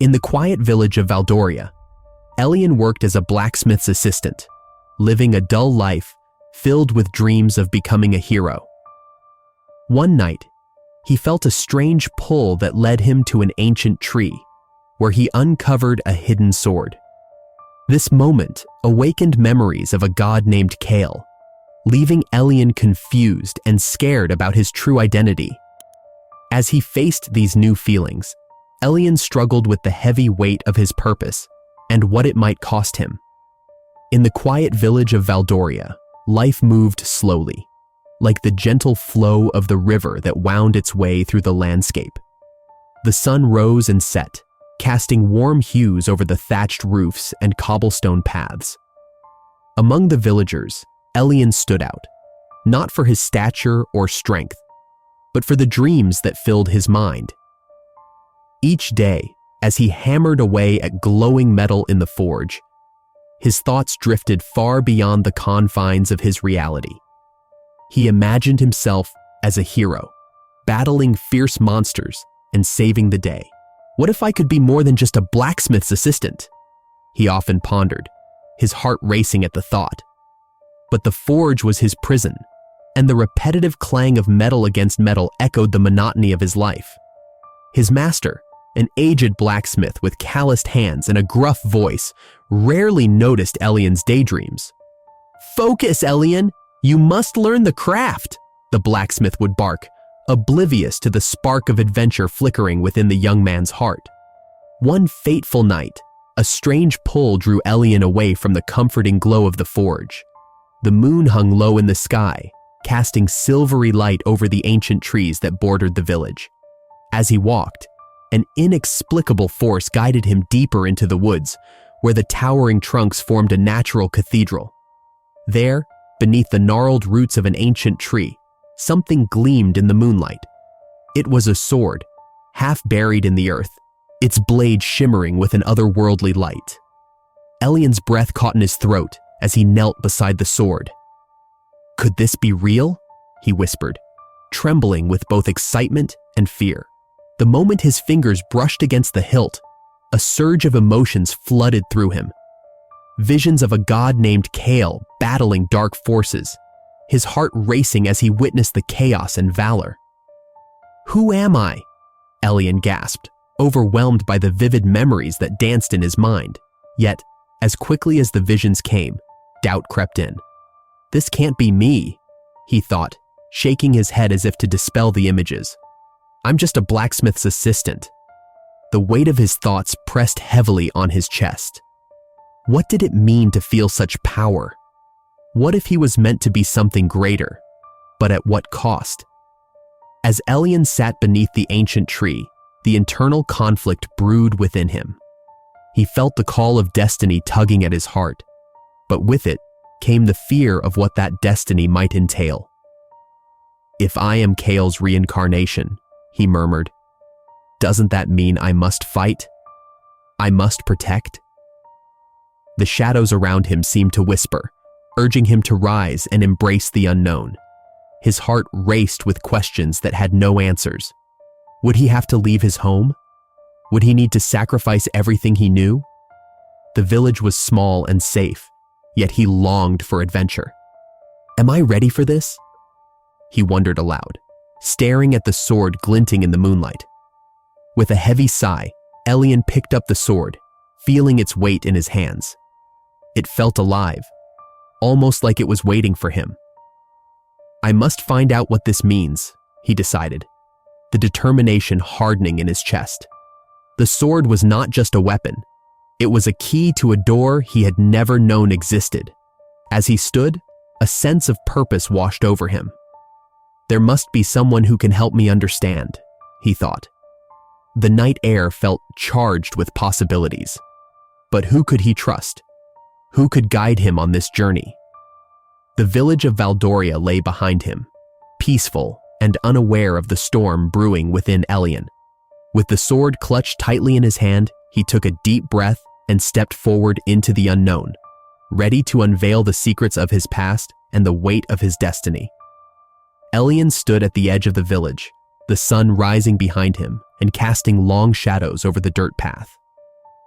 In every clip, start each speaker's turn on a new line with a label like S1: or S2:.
S1: In the quiet village of Valdoria, Elian worked as a blacksmith's assistant, living a dull life filled with dreams of becoming a hero. One night, he felt a strange pull that led him to an ancient tree, where he uncovered a hidden sword. This moment awakened memories of a god named Kale, leaving Elian confused and scared about his true identity. As he faced these new feelings, Elian struggled with the heavy weight of his purpose and what it might cost him. In the quiet village of Valdoria, life moved slowly, like the gentle flow of the river that wound its way through the landscape. The sun rose and set, casting warm hues over the thatched roofs and cobblestone paths. Among the villagers, Elian stood out, not for his stature or strength, but for the dreams that filled his mind. Each day, as he hammered away at glowing metal in the forge, his thoughts drifted far beyond the confines of his reality. He imagined himself as a hero, battling fierce monsters and saving the day. What if I could be more than just a blacksmith's assistant? He often pondered, his heart racing at the thought. But the forge was his prison, and the repetitive clang of metal against metal echoed the monotony of his life. His master, an aged blacksmith with calloused hands and a gruff voice, rarely noticed Elian's daydreams. "Focus, Elian! You must learn the craft!" the blacksmith would bark, oblivious to the spark of adventure flickering within the young man's heart. One fateful night, a strange pull drew Elian away from the comforting glow of the forge. The moon hung low in the sky, casting silvery light over the ancient trees that bordered the village. As he walked, an inexplicable force guided him deeper into the woods, where the towering trunks formed a natural cathedral. There, beneath the gnarled roots of an ancient tree, something gleamed in the moonlight. It was a sword, half buried in the earth, its blade shimmering with an otherworldly light. Elian's breath caught in his throat as he knelt beside the sword. "Could this be real?" he whispered, trembling with both excitement and fear. The moment his fingers brushed against the hilt, a surge of emotions flooded through him. Visions of a god named Kale battling dark forces, his heart racing as he witnessed the chaos and valor. "Who am I?" Elian gasped, overwhelmed by the vivid memories that danced in his mind. Yet, as quickly as the visions came, doubt crept in. "This can't be me," he thought, shaking his head as if to dispel the images. "I'm just a blacksmith's assistant." The weight of his thoughts pressed heavily on his chest. What did it mean to feel such power? What if he was meant to be something greater, but at what cost? As Elian sat beneath the ancient tree, the internal conflict brewed within him. He felt the call of destiny tugging at his heart, but with it came the fear of what that destiny might entail. "If I am Kale's reincarnation," he murmured, "doesn't that mean I must fight? I must protect?" The shadows around him seemed to whisper, urging him to rise and embrace the unknown. His heart raced with questions that had no answers. Would he have to leave his home? Would he need to sacrifice everything he knew? The village was small and safe, yet he longed for adventure. "Am I ready for this?" he wondered aloud, staring at the sword glinting in the moonlight. With a heavy sigh, Elian picked up the sword, feeling its weight in his hands. It felt alive, almost like it was waiting for him. "I must find out what this means," he decided, the determination hardening in his chest. The sword was not just a weapon. It was a key to a door he had never known existed. As he stood, a sense of purpose washed over him. "There must be someone who can help me understand," he thought. The night air felt charged with possibilities. But who could he trust? Who could guide him on this journey? The village of Valdoria lay behind him, peaceful and unaware of the storm brewing within Elian. With the sword clutched tightly in his hand, he took a deep breath and stepped forward into the unknown, ready to unveil the secrets of his past and the weight of his destiny. Elian stood at the edge of the village, the sun rising behind him and casting long shadows over the dirt path.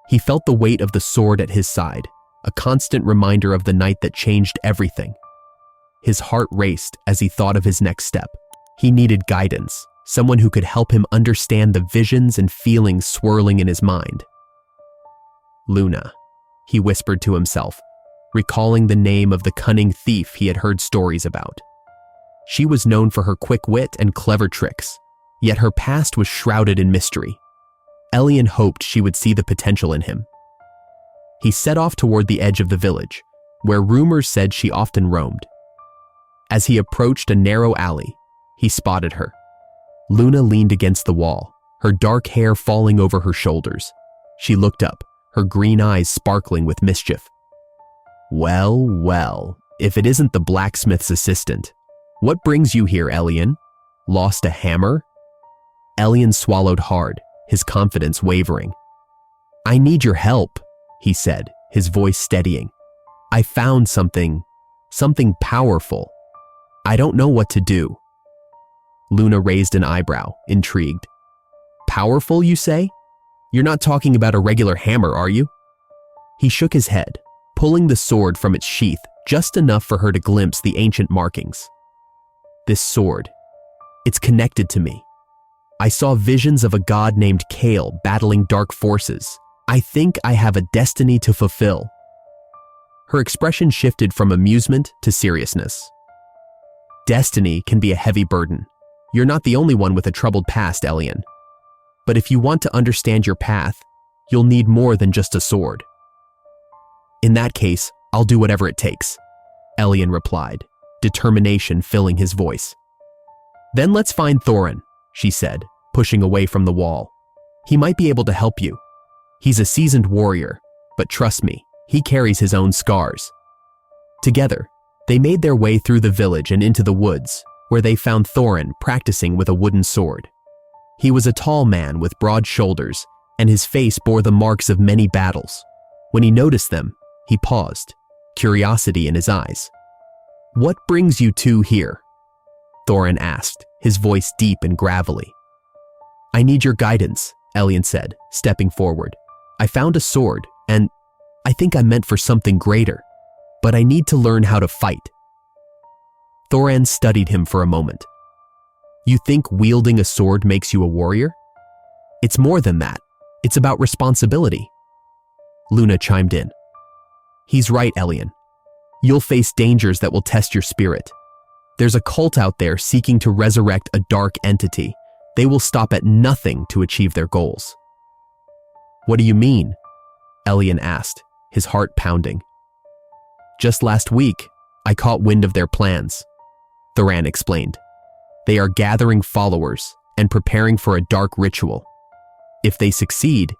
S1: He felt the weight of the sword at his side, a constant reminder of the night that changed everything. His heart raced as he thought of his next step. He needed guidance, someone who could help him understand the visions and feelings swirling in his mind. Luna, he whispered to himself, recalling the name of the cunning thief he had heard stories about. She was known for her quick wit and clever tricks, yet her past was shrouded in mystery. Elian hoped she would see the potential in him. He set off toward the edge of the village, where rumors said she often roamed. As he approached a narrow alley, he spotted her. Luna leaned against the wall, her dark hair falling over her shoulders. She looked up, her green eyes sparkling with mischief. Well, well, if it isn't the blacksmith's assistant. What brings you here, Elian? Lost a hammer? Elian swallowed hard, his confidence wavering. I need your help, he said, his voice steadying. I found something powerful. I don't know what to do. Luna raised an eyebrow, intrigued. Powerful, you say? You're not talking about a regular hammer, are you? He shook his head, pulling the sword from its sheath just enough for her to glimpse the ancient markings. This sword, it's connected to me. I saw visions of a god named Kale battling dark forces. I think I have a destiny to fulfill. Her expression shifted from amusement to seriousness. Destiny can be a heavy burden. You're not the only one with a troubled past, Elian. But if you want to understand your path, you'll need more than just a sword. In that case, I'll do whatever it takes, Elian replied, determination filling his voice. Then let's find Thorin, she said, pushing away from the wall. He might be able to help you. He's a seasoned warrior, but trust me, he carries his own scars. Together, they made their way through the village and into the woods, where they found Thorin practicing with a wooden sword. He was a tall man with broad shoulders, and his face bore the marks of many battles. When he noticed them, he paused, curiosity in his eyes. What brings you two here? Thorin asked, his voice deep and gravelly. I need your guidance, Elian said, stepping forward. I found a sword, and I think I'm meant for something greater, but I need to learn how to fight. Thorin studied him for a moment. You think wielding a sword makes you a warrior? It's more than that. It's about responsibility. Luna chimed in. He's right, Elian. You'll face dangers that will test your spirit. There's a cult out there seeking to resurrect a dark entity. They will stop at nothing to achieve their goals. What do you mean? Elian asked, his heart pounding. Just last week, I caught wind of their plans, Thorin explained. They are gathering followers and preparing for a dark ritual. If they succeed,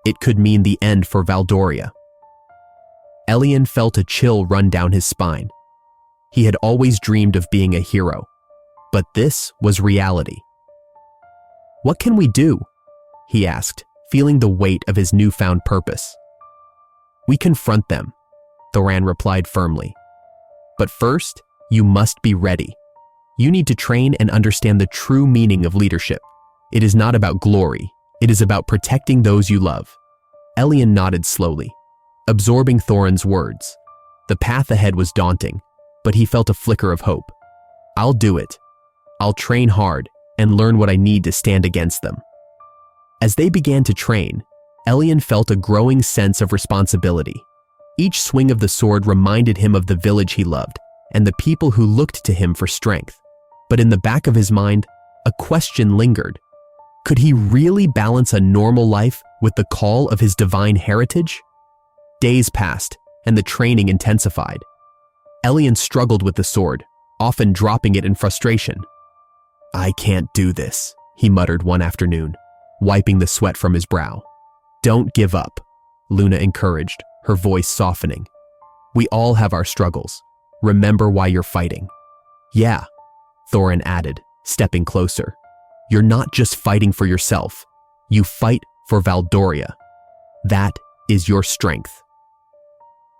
S1: it could mean the end for Valdoria. Elian felt a chill run down his spine. He had always dreamed of being a hero, but this was reality. What can we do? He asked, feeling the weight of his newfound purpose. We confront them, Thorin replied firmly. But first, you must be ready. You need to train and understand the true meaning of leadership. It is not about glory. It is about protecting those you love. Elian nodded slowly, absorbing Thorin's words. The path ahead was daunting, but he felt a flicker of hope. I'll do it. I'll train hard and learn what I need to stand against them. As they began to train, Elian felt a growing sense of responsibility. Each swing of the sword reminded him of the village he loved and the people who looked to him for strength. But in the back of his mind, a question lingered. Could he really balance a normal life with the call of his divine heritage? Days passed, and the training intensified. Elian struggled with the sword, often dropping it in frustration. I can't do this, he muttered one afternoon, wiping the sweat from his brow. Don't give up, Luna encouraged, her voice softening. We all have our struggles. Remember why you're fighting. Yeah, Thorin added, stepping closer. You're not just fighting for yourself. You fight for Valdoria. That is your strength.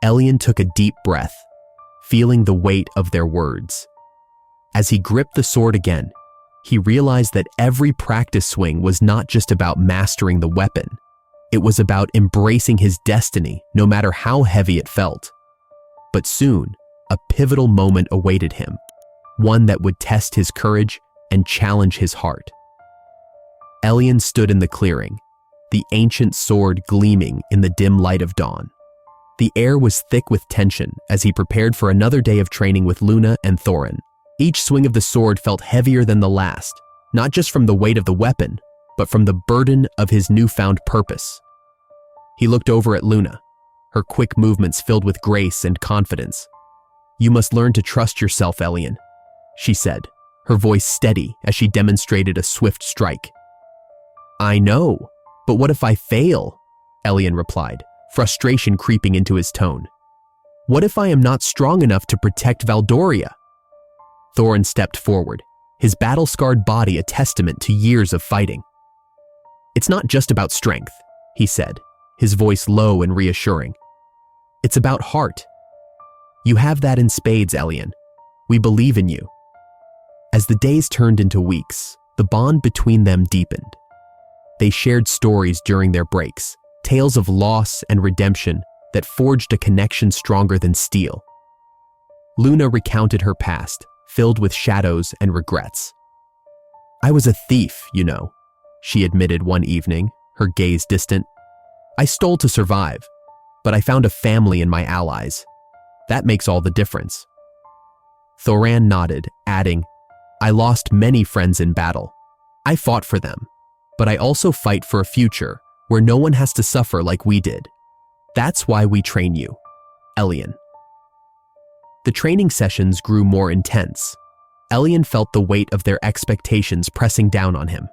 S1: Elian took a deep breath, feeling the weight of their words. As he gripped the sword again, he realized that every practice swing was not just about mastering the weapon. It was about embracing his destiny, no matter how heavy it felt. But soon, a pivotal moment awaited him, one that would test his courage and challenge his heart. Elien stood in the clearing, the ancient sword gleaming in the dim light of dawn. The air was thick with tension as he prepared for another day of training with Luna and Thorin. Each swing of the sword felt heavier than the last, not just from the weight of the weapon, but from the burden of his newfound purpose. He looked over at Luna, her quick movements filled with grace and confidence. "You must learn to trust yourself, Elien," she said, her voice steady as she demonstrated a swift strike. "I know, but what if I fail?" Elien replied, frustration creeping into his tone. "What if I am not strong enough to protect Valdoria?" Thorin stepped forward, his battle-scarred body a testament to years of fighting. "It's not just about strength," he said, his voice low and reassuring. "It's about heart. You have that in spades, Elien. We believe in you." As the days turned into weeks, the bond between them deepened. They shared stories during their breaks, tales of loss and redemption that forged a connection stronger than steel. Luna recounted her past, filled with shadows and regrets. "I was a thief, you know," she admitted one evening, her gaze distant. "I stole to survive, but I found a family in my allies. That makes all the difference." Thorin nodded, adding, "I lost many friends in battle. I fought for them, but I also fight for a future where no one has to suffer like we did. That's why we train you, Elien." The training sessions grew more intense. Elien felt the weight of their expectations pressing down on him.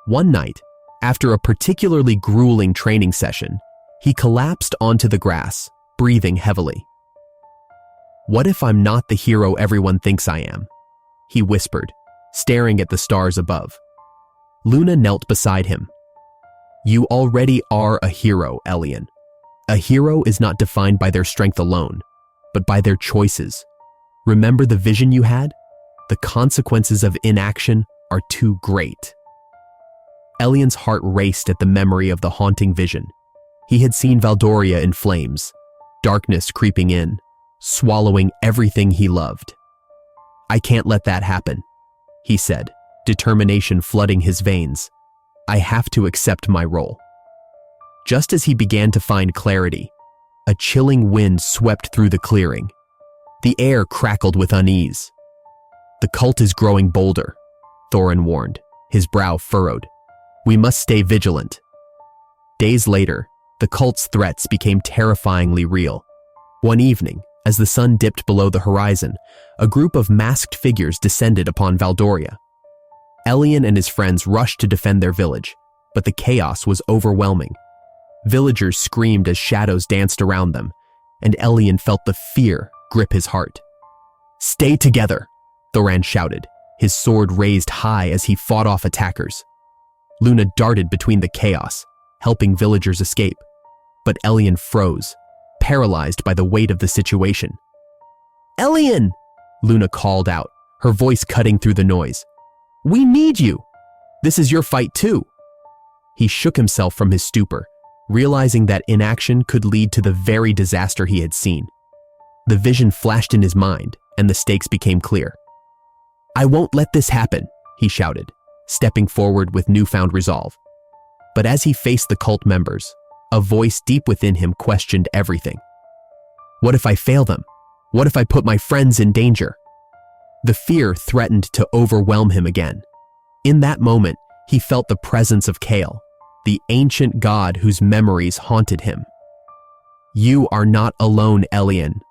S1: One night, after a particularly grueling training session, he collapsed onto the grass, breathing heavily. "What if I'm not the hero everyone thinks I am?" he whispered, staring at the stars above. Luna knelt beside him. "You already are a hero, Elien. A hero is not defined by their strength alone, but by their choices. Remember the vision you had? The consequences of inaction are too great." Elien's heart raced at the memory of the haunting vision. He had seen Valdoria in flames, darkness creeping in, swallowing everything he loved. "I can't let that happen," he said, determination flooding his veins. "I have to accept my role." Just as he began to find clarity, a chilling wind swept through the clearing. The air crackled with unease. "The cult is growing bolder," Thorin warned, his brow furrowed. "We must stay vigilant." Days later, the cult's threats became terrifyingly real. One evening, as the sun dipped below the horizon, a group of masked figures descended upon Valdoria. Elien and his friends rushed to defend their village, but the chaos was overwhelming. Villagers screamed as shadows danced around them, and Elien felt the fear grip his heart. "Stay together," Thorin shouted, his sword raised high as he fought off attackers. Luna darted between the chaos, helping villagers escape, but Elien froze, paralyzed by the weight of the situation. "Elien!" Luna called out, her voice cutting through the noise. "We need you! This is your fight too!" He shook himself from his stupor, realizing that inaction could lead to the very disaster he had seen. The vision flashed in his mind, and the stakes became clear. "I won't let this happen," he shouted, stepping forward with newfound resolve. But as he faced the cult members, a voice deep within him questioned everything. "What if I fail them? What if I put my friends in danger?" The fear threatened to overwhelm him again. In that moment, he felt the presence of Kale, the ancient god whose memories haunted him. "You are not alone, Elien,"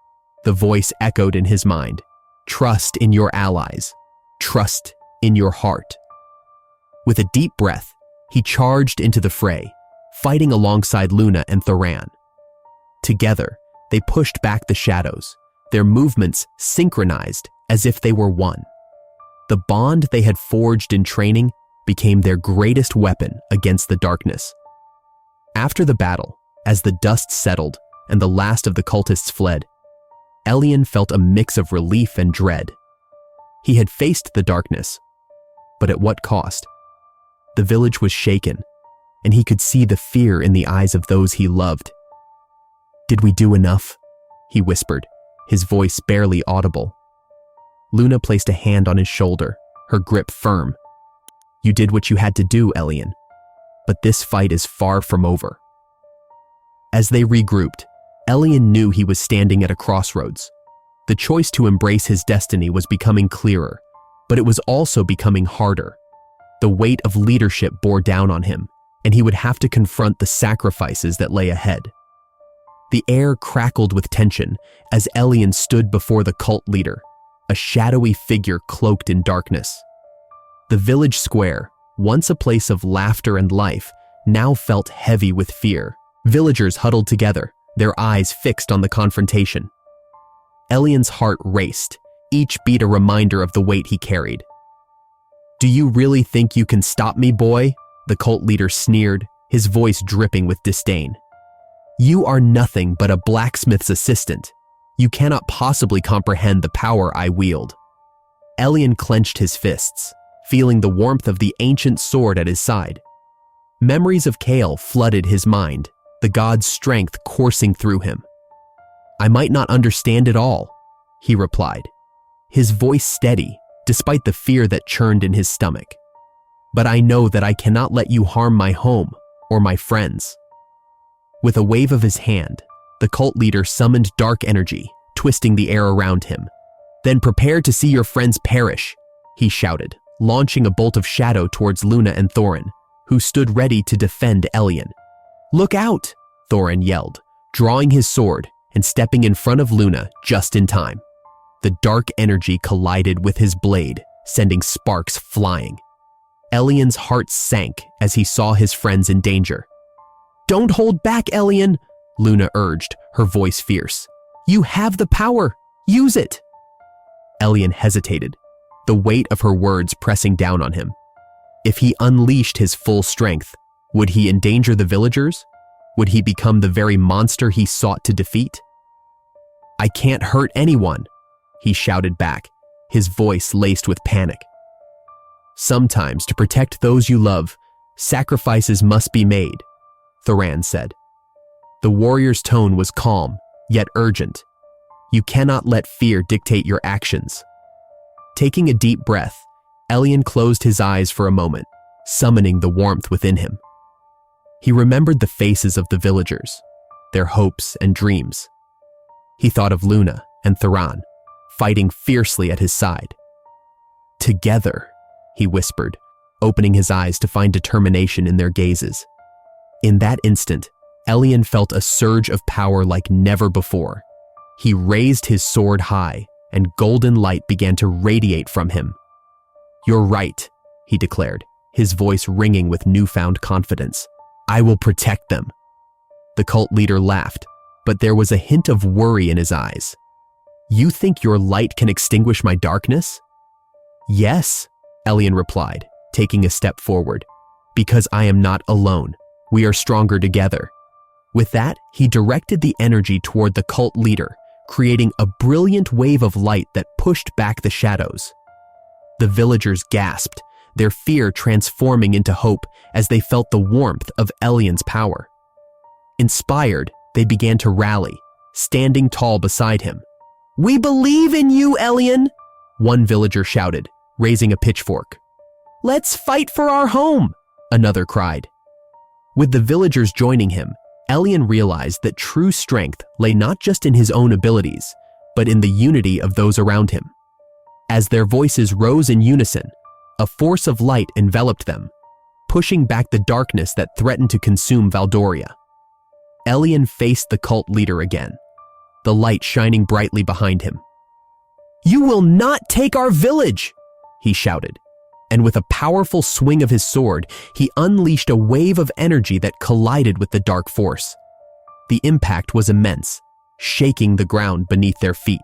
S1: the voice echoed in his mind. "Trust in your allies. Trust in your heart." With a deep breath, he charged into the fray, fighting alongside Luna and Thorin. Together, they pushed back the shadows, their movements synchronized as if they were one. The bond they had forged in training became their greatest weapon against the darkness. After the battle, as the dust settled and the last of the cultists fled, Elien felt a mix of relief and dread. He had faced the darkness, but at what cost? The village was shaken, and he could see the fear in the eyes of those he loved. "Did we do enough?" he whispered, his voice barely audible. Luna placed a hand on his shoulder, her grip firm. "You did what you had to do, Elian, but this fight is far from over." As they regrouped, Elian knew he was standing at a crossroads. The choice to embrace his destiny was becoming clearer, but it was also becoming harder. The weight of leadership bore down on him, and he would have to confront the sacrifices that lay ahead. The air crackled with tension as Elian stood before the cult leader, a shadowy figure cloaked in darkness. The village square, once a place of laughter and life, now felt heavy with fear. Villagers huddled together, their eyes fixed on the confrontation. Elian's heart raced, each beat a reminder of the weight he carried. "Do you really think you can stop me, boy?" the cult leader sneered, his voice dripping with disdain. "You are nothing but a blacksmith's assistant. You cannot possibly comprehend the power I wield." Elian clenched his fists, feeling the warmth of the ancient sword at his side. Memories of Kale flooded his mind, the god's strength coursing through him. "I might not understand it all," he replied, his voice steady despite the fear that churned in his stomach. "But I know that I cannot let you harm my home or my friends." With a wave of his hand, the cult leader summoned dark energy, twisting the air around him. "Then prepare to see your friends perish," he shouted, launching a bolt of shadow towards Luna and Thorin, who stood ready to defend Elian. "Look out!" Thorin yelled, drawing his sword and stepping in front of Luna just in time. The dark energy collided with his blade, sending sparks flying. Elian's heart sank as he saw his friends in danger. "Don't hold back, Elian," Luna urged, her voice fierce. "You have the power. Use it." Elian hesitated, the weight of her words pressing down on him. If he unleashed his full strength, would he endanger the villagers? Would he become the very monster he sought to defeat? "I can't hurt anyone," he shouted back, his voice laced with panic. "Sometimes, to protect those you love, sacrifices must be made," Thorin said. The warrior's tone was calm, yet urgent. "You cannot let fear dictate your actions." Taking a deep breath, Elian closed his eyes for a moment, summoning the warmth within him. He remembered the faces of the villagers, their hopes and dreams. He thought of Luna and Thorin, fighting fiercely at his side. "Together," he whispered, opening his eyes to find determination in their gazes. In that instant, Elian felt a surge of power like never before. He raised his sword high, and golden light began to radiate from him. "You're right," he declared, his voice ringing with newfound confidence. "I will protect them." The cult leader laughed, but there was a hint of worry in his eyes. "You think your light can extinguish my darkness?" "Yes," Elian replied, taking a step forward. "Because I am not alone. We are stronger together." With that, he directed the energy toward the cult leader, creating a brilliant wave of light that pushed back the shadows. The villagers gasped, their fear transforming into hope as they felt the warmth of Elian's power. Inspired, they began to rally, standing tall beside him. "We believe in you, Elian!" one villager shouted, raising a pitchfork. "Let's fight for our home!" another cried. With the villagers joining him, Elian realized that true strength lay not just in his own abilities, but in the unity of those around him. As their voices rose in unison, a force of light enveloped them, pushing back the darkness that threatened to consume Valdoria. Elian faced the cult leader again, the light shining brightly behind him. "You will not take our village!" he shouted, and with a powerful swing of his sword, he unleashed a wave of energy that collided with the dark force. The impact was immense, shaking the ground beneath their feet.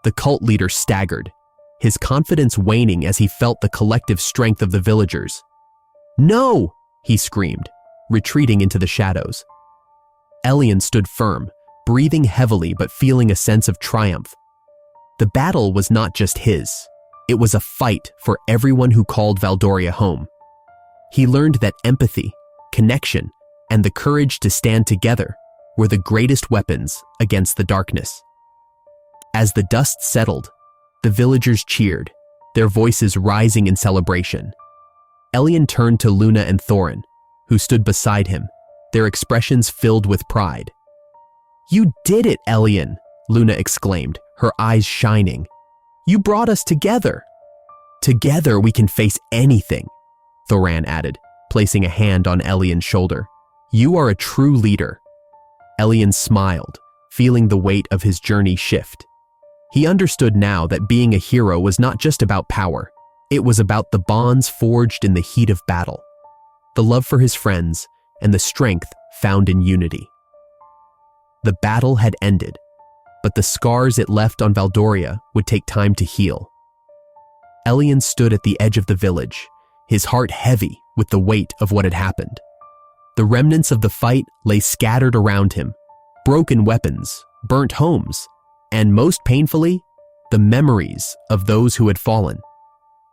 S1: The cult leader staggered, his confidence waning as he felt the collective strength of the villagers. "No!" he screamed, retreating into the shadows. Elian stood firm, breathing heavily but feeling a sense of triumph. The battle was not just his. It was a fight for everyone who called Valdoria home. He learned that empathy, connection, and the courage to stand together were the greatest weapons against the darkness. As the dust settled, the villagers cheered, their voices rising in celebration. Elian turned to Luna and Thorin, who stood beside him, their expressions filled with pride. "You did it, Elian!" Luna exclaimed, her eyes shining. "You brought us together!" "Together we can face anything," Thorin added, placing a hand on Elian's shoulder. "You are a true leader." Elian smiled, feeling the weight of his journey shift. He understood now that being a hero was not just about power. It was about the bonds forged in the heat of battle, the love for his friends, and the strength found in unity. The battle had ended, but the scars it left on Valdoria would take time to heal. Elian stood at the edge of the village, his heart heavy with the weight of what had happened. The remnants of the fight lay scattered around him, broken weapons, burnt homes, and most painfully, the memories of those who had fallen.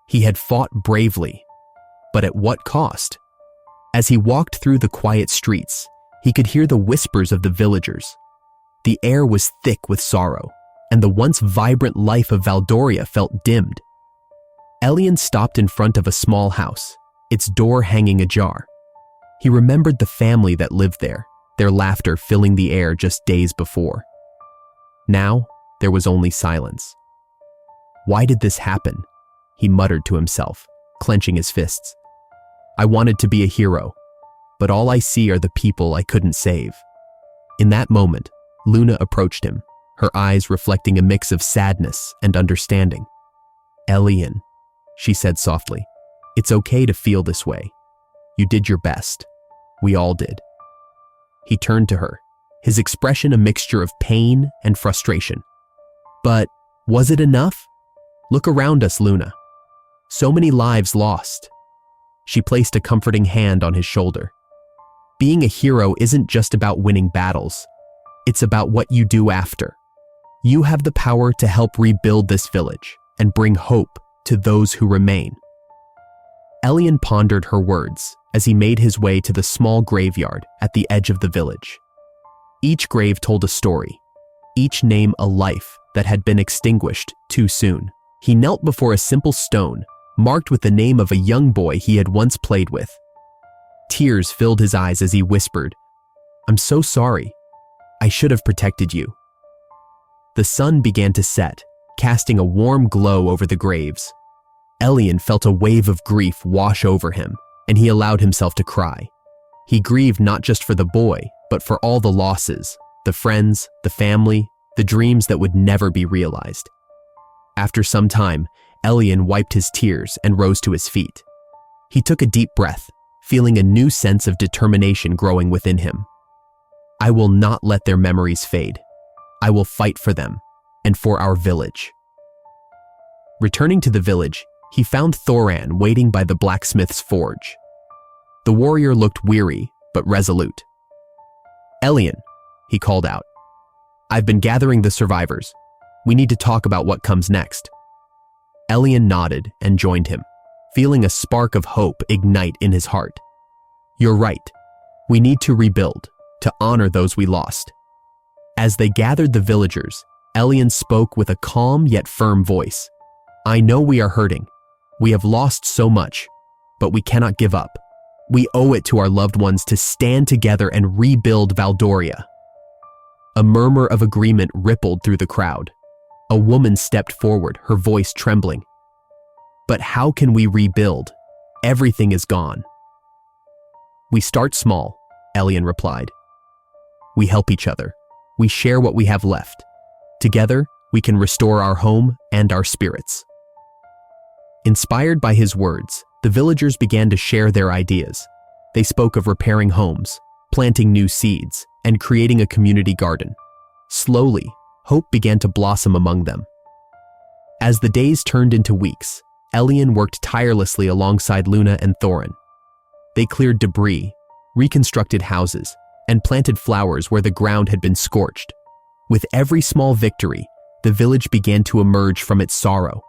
S1: He had fought bravely, but at what cost? As he walked through the quiet streets, he could hear the whispers of the villagers. The air was thick with sorrow, and the once vibrant life of Valdoria felt dimmed. Elian stopped in front of a small house, its door hanging ajar. He remembered the family that lived there, their laughter filling the air just days before. Now, there was only silence. "Why did this happen?" he muttered to himself, clenching his fists. "I wanted to be a hero, but all I see are the people I couldn't save." In that moment, Luna approached him, her eyes reflecting a mix of sadness and understanding. "Elian," she said softly, "it's okay to feel this way. You did your best. We all did." He turned to her, his expression a mixture of pain and frustration. "But was it enough? Look around us, Luna. So many lives lost." She placed a comforting hand on his shoulder. "Being a hero isn't just about winning battles. It's about what you do after. You have the power to help rebuild this village and bring hope to those who remain." Elian pondered her words as he made his way to the small graveyard at the edge of the village. Each grave told a story, each name a life that had been extinguished too soon. He knelt before a simple stone, marked with the name of a young boy he had once played with. Tears filled his eyes as he whispered, "I'm so sorry. I should have protected you." The sun began to set, casting a warm glow over the graves. Elian felt a wave of grief wash over him, and he allowed himself to cry. He grieved not just for the boy, but for all the losses, the friends, the family, the dreams that would never be realized. After some time, Elian wiped his tears and rose to his feet. He took a deep breath, feeling a new sense of determination growing within him. "I will not let their memories fade. I will fight for them, and for our village." Returning to the village, he found Thorin waiting by the blacksmith's forge. The warrior looked weary, but resolute. "Elian," he called out, "I've been gathering the survivors. We need to talk about what comes next." Elian nodded and joined him, feeling a spark of hope ignite in his heart. "You're right. We need to rebuild, to honor those we lost." As they gathered the villagers, Elian spoke with a calm yet firm voice. "I know we are hurting. We have lost so much, but we cannot give up. We owe it to our loved ones to stand together and rebuild Valdoria." A murmur of agreement rippled through the crowd. A woman stepped forward, her voice trembling. "But how can we rebuild? Everything is gone." "We start small," Elian replied. "We help each other. We share what we have left. Together, we can restore our home and our spirits." Inspired by his words, the villagers began to share their ideas. They spoke of repairing homes, planting new seeds, and creating a community garden. Slowly, hope began to blossom among them. As the days turned into weeks, Elian worked tirelessly alongside Luna and Thorin. They cleared debris, reconstructed houses, and planted flowers where the ground had been scorched. With every small victory, the village began to emerge from its sorrow.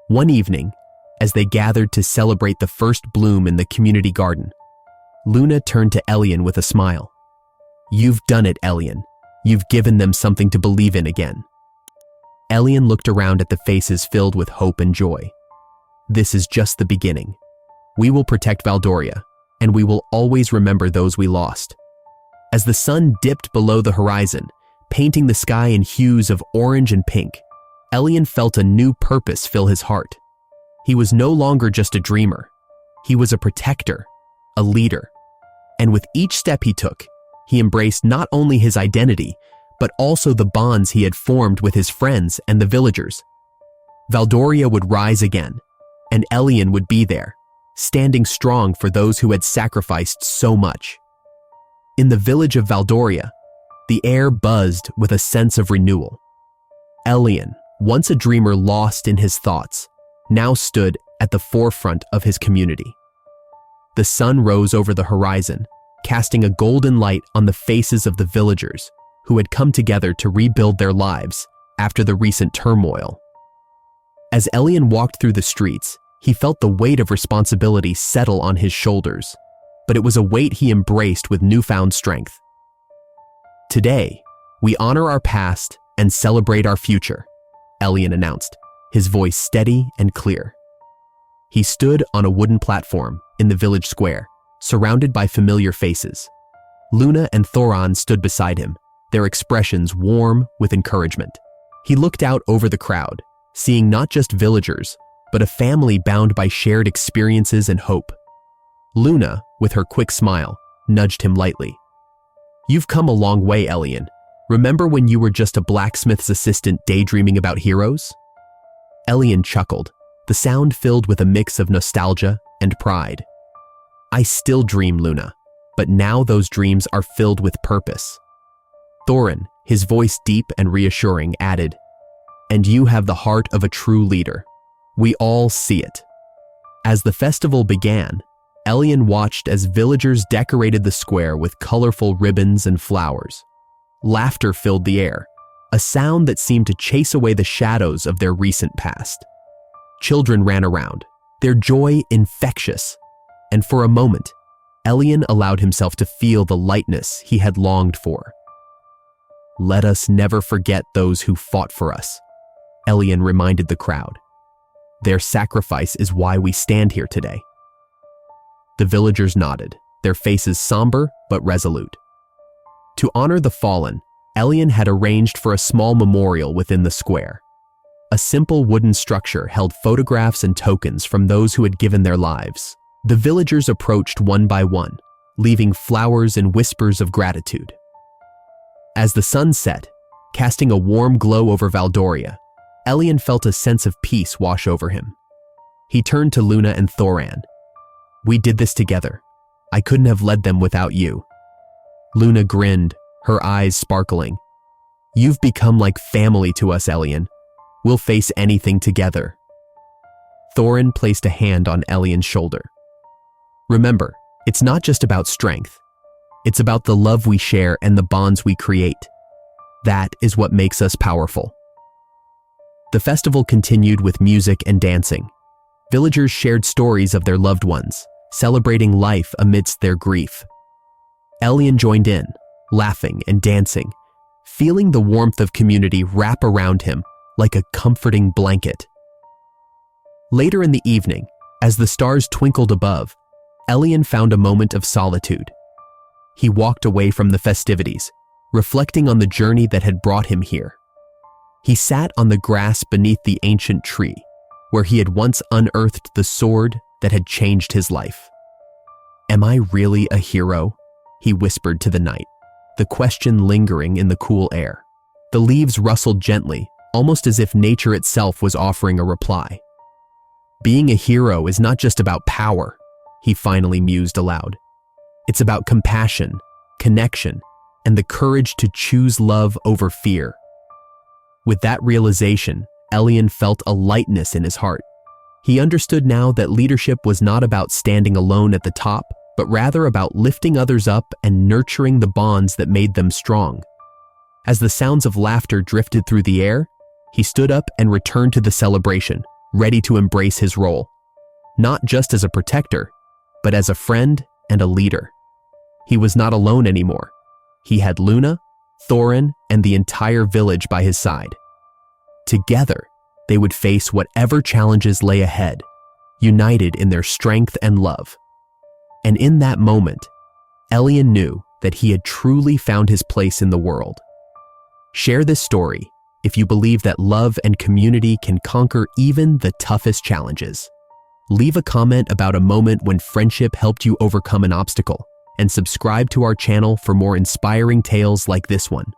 S1: One evening, as they gathered to celebrate the first bloom in the community garden, Luna turned to Elian with a smile. "You've done it, Elian. You've given them something to believe in again." Elian looked around at the faces filled with hope and joy. "This is just the beginning. We will protect Valdoria, and we will always remember those we lost." As the sun dipped below the horizon, painting the sky in hues of orange and pink, Elian felt a new purpose fill his heart. He was no longer just a dreamer. He was a protector, a leader. And with each step he took, he embraced not only his identity, but also the bonds he had formed with his friends and the villagers. Valdoria would rise again, and Elian would be there, standing strong for those who had sacrificed so much. In the village of Valdoria, the air buzzed with a sense of renewal. Elian, once a dreamer lost in his thoughts, now stood at the forefront of his community. The sun rose over the horizon, casting a golden light on the faces of the villagers who had come together to rebuild their lives after the recent turmoil. As Elian walked through the streets, he felt the weight of responsibility settle on his shoulders, but it was a weight he embraced with newfound strength. "Today, we honor our past and celebrate our future," Elian announced, his voice steady and clear. He stood on a wooden platform in the village square, surrounded by familiar faces. Luna and Thoran stood beside him, their expressions warm with encouragement. He looked out over the crowd, seeing not just villagers, but a family bound by shared experiences and hope. Luna, with her quick smile, nudged him lightly. "You've come a long way, Elian. Remember when you were just a blacksmith's assistant daydreaming about heroes?" Elian chuckled, the sound filled with a mix of nostalgia and pride. "I still dream, Luna, but now those dreams are filled with purpose." Thorin, his voice deep and reassuring, added, "And you have the heart of a true leader. We all see it." As the festival began, Elian watched as villagers decorated the square with colorful ribbons and flowers. Laughter filled the air, a sound that seemed to chase away the shadows of their recent past. Children ran around, their joy infectious, and for a moment, Elian allowed himself to feel the lightness he had longed for. "Let us never forget those who fought for us," Elian reminded the crowd. "Their sacrifice is why we stand here today." The villagers nodded, their faces somber but resolute. To honor the fallen, Elian had arranged for a small memorial within the square. A simple wooden structure held photographs and tokens from those who had given their lives. The villagers approached one by one, leaving flowers and whispers of gratitude. As the sun set, casting a warm glow over Valdoria, Elian felt a sense of peace wash over him. He turned to Luna and Thoran. "We did this together. I couldn't have led them without you." Luna grinned, her eyes sparkling. "You've become like family to us, Elian. We'll face anything together." Thorin placed a hand on Elian's shoulder. "Remember, it's not just about strength. It's about the love we share and the bonds we create. That is what makes us powerful." The festival continued with music and dancing. Villagers shared stories of their loved ones, celebrating life amidst their grief. Elian joined in, laughing and dancing, feeling the warmth of community wrap around him like a comforting blanket. Later in the evening, as the stars twinkled above, Elian found a moment of solitude. He walked away from the festivities, reflecting on the journey that had brought him here. He sat on the grass beneath the ancient tree, where he had once unearthed the sword that had changed his life. "Am I really a hero?" he whispered to the night, the question lingering in the cool air. The leaves rustled gently, almost as if nature itself was offering a reply. "Being a hero is not just about power," he finally mused aloud. "It's about compassion, connection, and the courage to choose love over fear." With that realization, Elian felt a lightness in his heart. He understood now that leadership was not about standing alone at the top, but rather about lifting others up and nurturing the bonds that made them strong. As the sounds of laughter drifted through the air, he stood up and returned to the celebration, ready to embrace his role, not just as a protector, but as a friend and a leader. He was not alone anymore. He had Luna, Thorin, and the entire village by his side. Together, they would face whatever challenges lay ahead, united in their strength and love. And in that moment, Elien knew that he had truly found his place in the world. Share this story if you believe that love and community can conquer even the toughest challenges. Leave a comment about a moment when friendship helped you overcome an obstacle, and subscribe to our channel for more inspiring tales like this one.